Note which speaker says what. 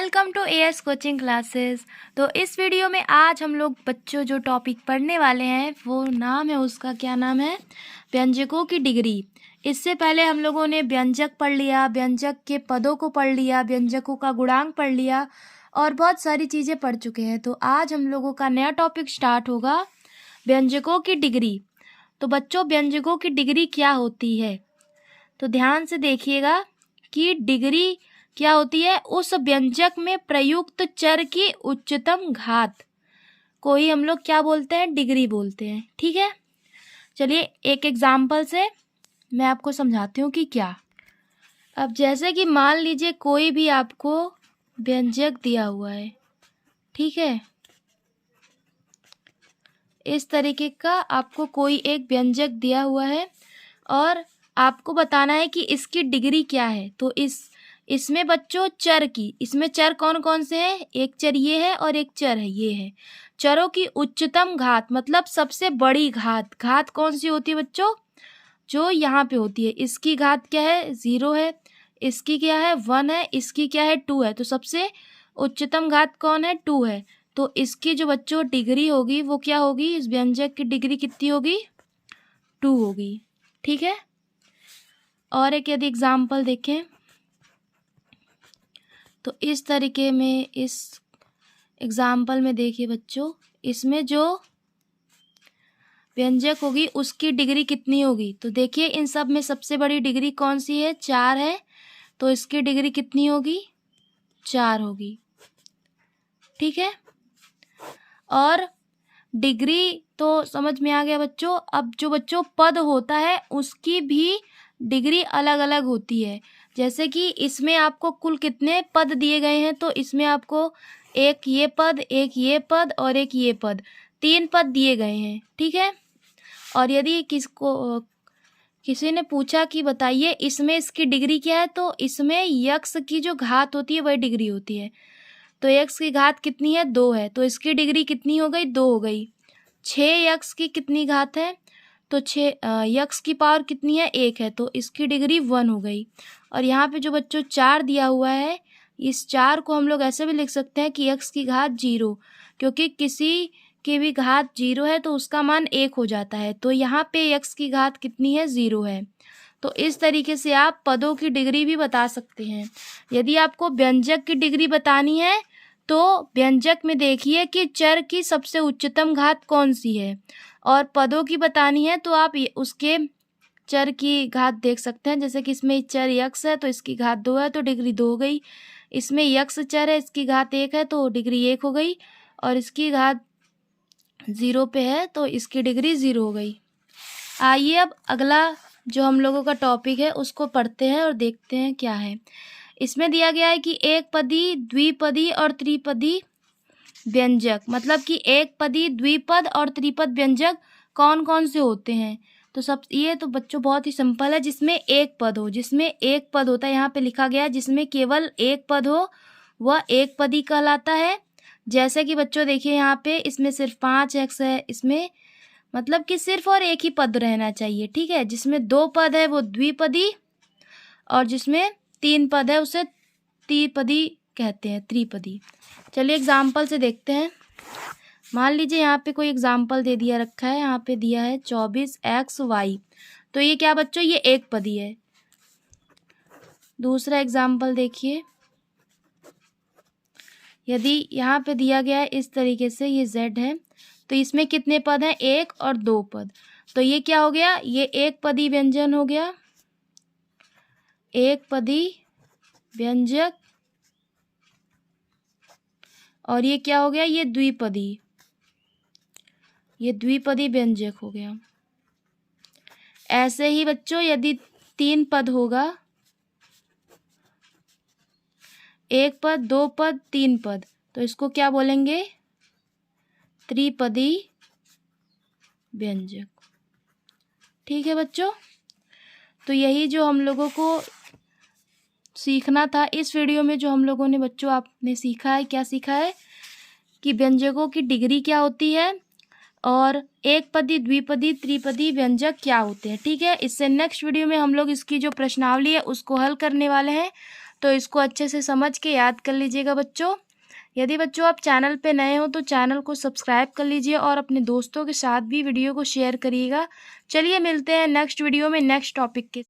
Speaker 1: Welcome to AS coaching classes. तो इस video में आज हम लोग बच्चों जो टॉपिक पढ़ने वाले हैं वो नाम है, उसका क्या नाम है, व्यंजकों की डिग्री। इससे पहले हम लोगों ने व्यंजक पढ़ लिया, व्यंजक के पदों को पढ़ लिया, व्यंजकों का गुणांक पढ़ लिया और बहुत सारी चीज़ें पढ़ चुके हैं। तो आज हम लोगों का नया टॉपिक स्टार्ट होगा, व्यंजकों की डिग्री। तो बच्चों, व्यंजकों की डिग्री क्या होती है, तो ध्यान से देखिएगा कि डिग्री क्या होती है। उस व्यंजक में प्रयुक्त चर की उच्चतम घात को ही हम लोग क्या बोलते हैं, डिग्री बोलते हैं। ठीक है, चलिए एक एग्जाम्पल से मैं आपको समझाती हूँ कि क्या। अब जैसे कि मान लीजिए कोई भी आपको व्यंजक दिया हुआ है, ठीक है, इस तरीके का आपको कोई एक व्यंजक दिया हुआ है और आपको बताना है कि इसकी डिग्री क्या है। तो इसमें बच्चों चर की, इसमें चर कौन कौन से हैं, एक चर ये है और एक चर है ये है। चरों की उच्चतम घात मतलब सबसे बड़ी घात, घात कौन सी होती है बच्चों, जो यहाँ पे होती है। इसकी घात क्या है, 0 है, इसकी क्या है, 1 है, इसकी क्या है, 2 है। तो सबसे उच्चतम घात कौन है, 2 है। तो इसकी जो बच्चों डिग्री होगी वो क्या होगी, इस व्यंजक की डिग्री कितनी होगी, 2 होगी। ठीक है, और एक यदि एग्जाम्पल देखें तो इस तरीके में, इस एग्जाम्पल में देखिए बच्चों, इसमें जो व्यंजक होगी उसकी डिग्री कितनी होगी। तो देखिए इन सब में सबसे बड़ी डिग्री कौन सी है, 4 है। तो इसकी डिग्री कितनी होगी, 4 होगी। ठीक है, और डिग्री तो समझ में आ गया बच्चों। अब जो बच्चों पद होता है उसकी भी डिग्री अलग अलग होती है। जैसे कि इसमें आपको कुल कितने पद दिए गए हैं, तो इसमें आपको एक ये पद, एक ये पद और एक ये पद, 3 पद दिए गए हैं। ठीक है, और यदि किसी ने पूछा कि बताइए इसमें इसकी डिग्री क्या है, तो इसमें यक्स की जो घात होती है वही डिग्री होती है। तो यक्स की घात कितनी है, 2 है। तो इसकी डिग्री कितनी हो गई, 2 हो गई। 6 यक्स की कितनी घात है, तो 6 यक्स की पावर कितनी है, 1 है। तो इसकी डिग्री 1 हो गई। और यहाँ पे जो बच्चों 4 दिया हुआ है, इस 4 को हम लोग ऐसे भी लिख सकते हैं कि यक्स की घात 0, क्योंकि किसी की भी घात 0 है तो उसका मान 1 हो जाता है। तो यहाँ पे यक्स की घात कितनी है, 0 है। तो इस तरीके से आप पदों की डिग्री भी बता सकते हैं। यदि आपको व्यंजक की डिग्री बतानी है तो व्यंजक में देखिए कि चर की सबसे उच्चतम घात कौन सी है, और पदों की बतानी है तो आप उसके चर की घात देख सकते हैं। जैसे कि इसमें चर यक्स है तो इसकी घात 2 है तो डिग्री 2 हो गई। इसमें यक्स चर है, इसकी घात 1 है तो डिग्री 1 हो गई, और इसकी घात 0 पे है तो इसकी डिग्री 0 हो गई। आइए अब अगला जो हम लोगों का टॉपिक है उसको पढ़ते हैं और देखते हैं क्या है। इसमें दिया गया है कि एक पदी, द्विपदी और त्रिपदी व्यंजक, मतलब कि एक पदी, द्विपद और त्रिपद व्यंजक कौन कौन से होते हैं। तो सब ये तो बच्चों बहुत ही सिंपल है, जिसमें एक पद हो, जिसमें एक पद होता है, यहाँ पे लिखा गया है जिसमें केवल एक पद हो वह एक पदी कहलाता है। जैसे कि बच्चों देखिए यहाँ पे इसमें सिर्फ 5 एक्स है, इसमें मतलब कि सिर्फ और एक ही पद रहना चाहिए। ठीक है, जिसमें 2 पद है वो द्विपदी, और जिसमें 3 पद है उसे त्रिपदी कहते हैं, त्रिपदी। चलिए एग्जाम्पल से देखते हैं। मान लीजिए यहाँ पे कोई एग्जाम्पल दे दिया रखा है, यहाँ पे दिया है 24xy, तो ये क्या बच्चों, ये एक पदी है। दूसरा एग्जाम्पल देखिए, यदि यहाँ पे दिया गया है इस तरीके से, ये z है, तो इसमें कितने पद हैं, 1 और 2 पद। तो ये क्या हो गया, ये एक पदी व्यंजन हो गया, एक पदी व्यंजक। और ये क्या हो गया, ये द्विपदी, ये द्विपदी व्यंजक हो गया। ऐसे ही बच्चों यदि 3 पद होगा, 1 पद, 2 पद, 3 पद, तो इसको क्या बोलेंगे, त्रिपदी व्यंजक। ठीक है बच्चों, तो यही जो हम लोगों को सीखना था इस वीडियो में, जो हम लोगों ने बच्चों आपने सीखा है, क्या सीखा है कि व्यंजकों की डिग्री क्या होती है और एक पदी, द्विपदी, त्रिपदी व्यंजक क्या होते हैं। ठीक है, इससे नेक्स्ट वीडियो में हम लोग इसकी जो प्रश्नावली है उसको हल करने वाले हैं। तो इसको अच्छे से समझ के याद कर लीजिएगा बच्चों। यदि बच्चों आप चैनल पे नए हो तो चैनल को सब्सक्राइब कर लीजिए और अपने दोस्तों के साथ भी वीडियो को शेयर करिएगा। चलिए मिलते हैं नेक्स्ट वीडियो में नेक्स्ट टॉपिक के